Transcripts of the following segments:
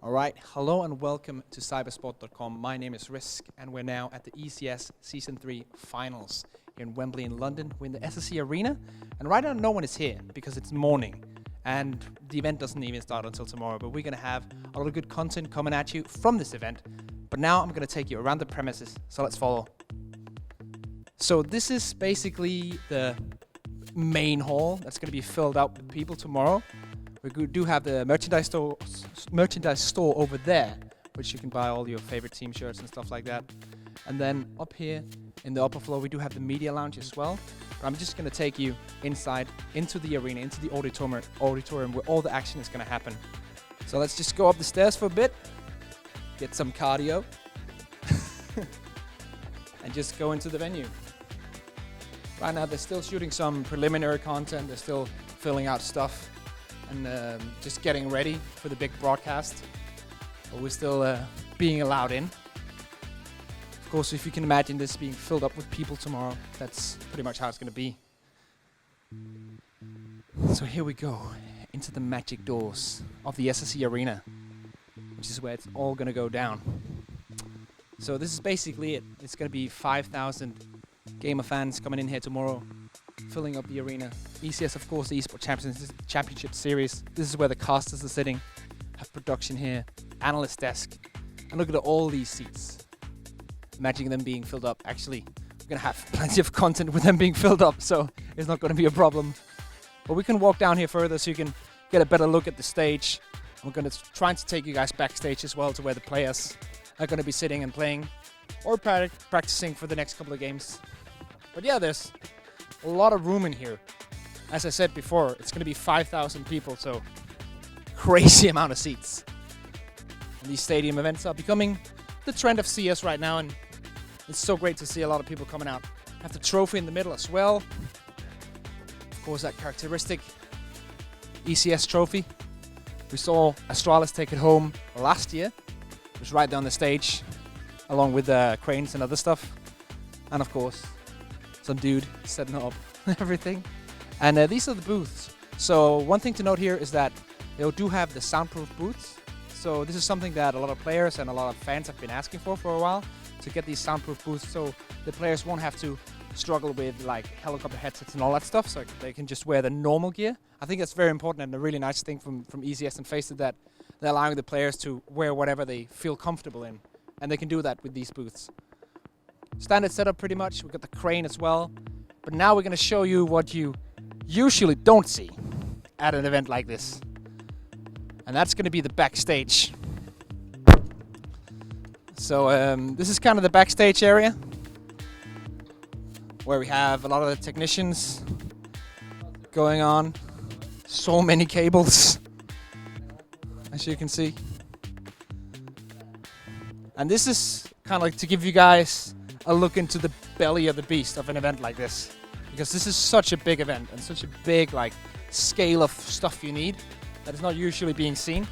All right, hello and welcome to cybersport.com. My name is Rizc, and we're now at the ECS Season 3 Finals here in Wembley in London. We're in the SSE Arena, and right now no one is here because it's morning, and the event doesn't even start until tomorrow, but we're going to have a lot of good content coming at you from this event. But now I'm going to take you around the premises, so let's follow. So this is basically the main hall that's going to be filled up with people tomorrow. We do have the merchandise store over there, which you can buy all your favorite team shirts and stuff like that. And then up here in the upper floor, we do have the media lounge as well. But I'm just going to take you inside, into the arena, into the auditorium where all the action is going to happen. So let's just go up the stairs for a bit, get some cardio, and just go into the venue. Right now, they're still shooting some preliminary content. They're still filling out stuff and just getting ready for the big broadcast. But we're still being allowed in. Of course, if you can imagine this being filled up with people tomorrow, that's pretty much how it's going to be. So here we go, into the magic doors of the SSE Arena, which is where it's all going to go down. So this is basically it. It's going to be 5,000 gamer fans coming in here tomorrow, filling up the arena. ECS, of course, the Esports Championship Series. This is where the casters are sitting. Have production here, analyst desk, and look at all these seats. Imagine them being filled up. Actually, we're gonna have plenty of content with them being filled up, so it's not gonna be a problem. But we can walk down here further so you can get a better look at the stage. We're gonna try to take you guys backstage as well to where the players are gonna be sitting and playing or practicing for the next couple of games. But yeah, there's a lot of room in here. As I said before, it's going to be 5,000 people, so crazy amount of seats. And these stadium events are becoming the trend of CS right now, and it's so great to see a lot of people coming out. Have the trophy in the middle as well. Of course, that characteristic ECS trophy. We saw Astralis take it home last year. It was right down the stage, along with cranes and other stuff. And of course, some dude setting up everything. And these are the booths. So one thing to note here is that they do have the soundproof booths. So this is something that a lot of players and a lot of fans have been asking for a while, to get these soundproof booths so the players won't have to struggle with like helicopter headsets and all that stuff, so they can just wear the normal gear. I think that's very important and a really nice thing from ECS and Faceit, that they're allowing the players to wear whatever they feel comfortable in. And they can do that with these booths. Standard setup pretty much. We've got the crane as well. But now we're going to show you what you usually don't see at an event like this. And that's going to be the backstage. So this is kind of the backstage area, where we have a lot of the technicians going on. So many cables, as you can see. And this is kind of like to give you guys a look into the belly of the beast of an event like this, because this is such a big event and such a big like scale of stuff you need that is not usually being seen.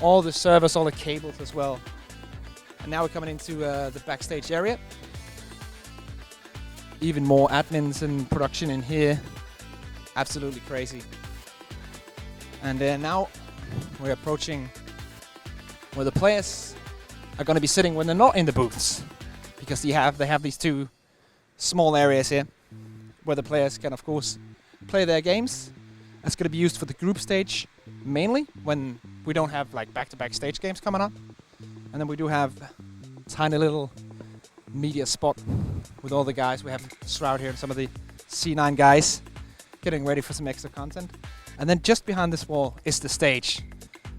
All the servers, all the cables as well. And now we're coming into the backstage area. Even more admins and production in here. Absolutely crazy. And now we're approaching where the players are going to be sitting when they're not in the booths, because they have these two small areas here where the players can, of course, play their games. That's going to be used for the group stage mainly, when we don't have like back-to-back stage games coming on. And then we do have a tiny little media spot with all the guys. We have Shroud here and some of the C9 guys getting ready for some extra content. And then just behind this wall is the stage.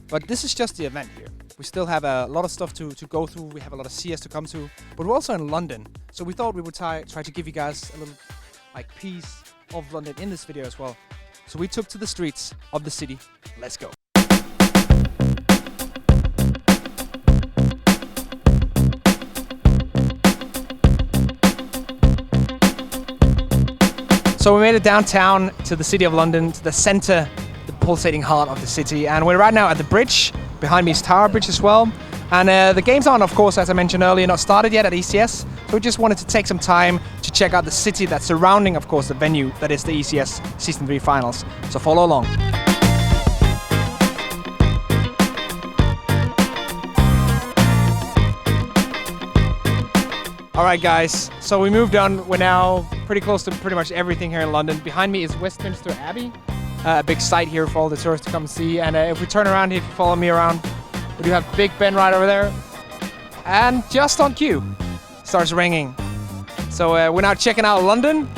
But this is just the event here. We still have a lot of stuff to go through. We have a lot of CS to come to, but we're also in London. So we thought we would try to give you guys a little like piece of London in this video as well. So we took to the streets of the city. Let's go. So we made it downtown to the city of London, to the center, the pulsating heart of the city. And we're right now at the bridge. Behind me is Tower Bridge as well. And the games aren't, of course, as I mentioned earlier, not started yet at ECS. So we just wanted to take some time to check out the city that's surrounding, of course, the venue that is the ECS Season 3 Finals. So follow along. All right, guys. So we moved on. We're now pretty close to pretty much everything here in London. Behind me is Westminster Abbey, a big site here for all the tourists to come see. And if we turn around here, if you follow me around, we do have Big Ben right over there. And just on cue, starts ringing. So we're now checking out London,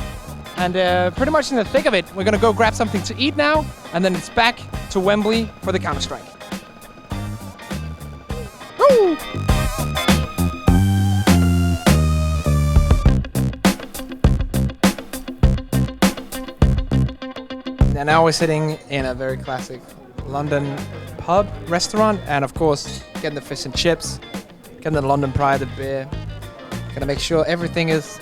and pretty much in the thick of it. We're gonna go grab something to eat now, and then it's back to Wembley for the Counter-Strike. Woo! And now we're sitting in a very classic London pub restaurant, and of course getting the fish and chips, getting the London Pride, the beer. Gonna make sure everything is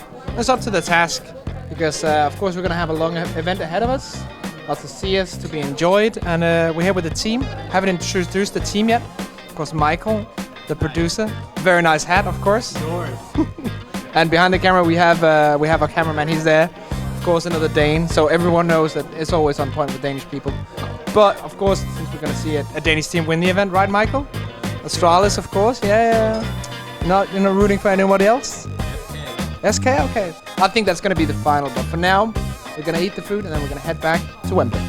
up to the task, because of course we're gonna have a long event ahead of us. Lots of CS to be enjoyed, and we're here with the team. Haven't introduced the team yet. Of course, Michael, the producer. Very nice hat, of course. And behind the camera we have a cameraman. He's there. Of course, another Dane, so everyone knows that it's always on point with Danish people. But of course, since we're gonna see a Danish team win the event, right, Michael? Astralis, of course. Yeah. You're not rooting for anybody else? SK. Okay. I think that's gonna be the final. But for now, we're gonna eat the food and then we're gonna head back to Wembley.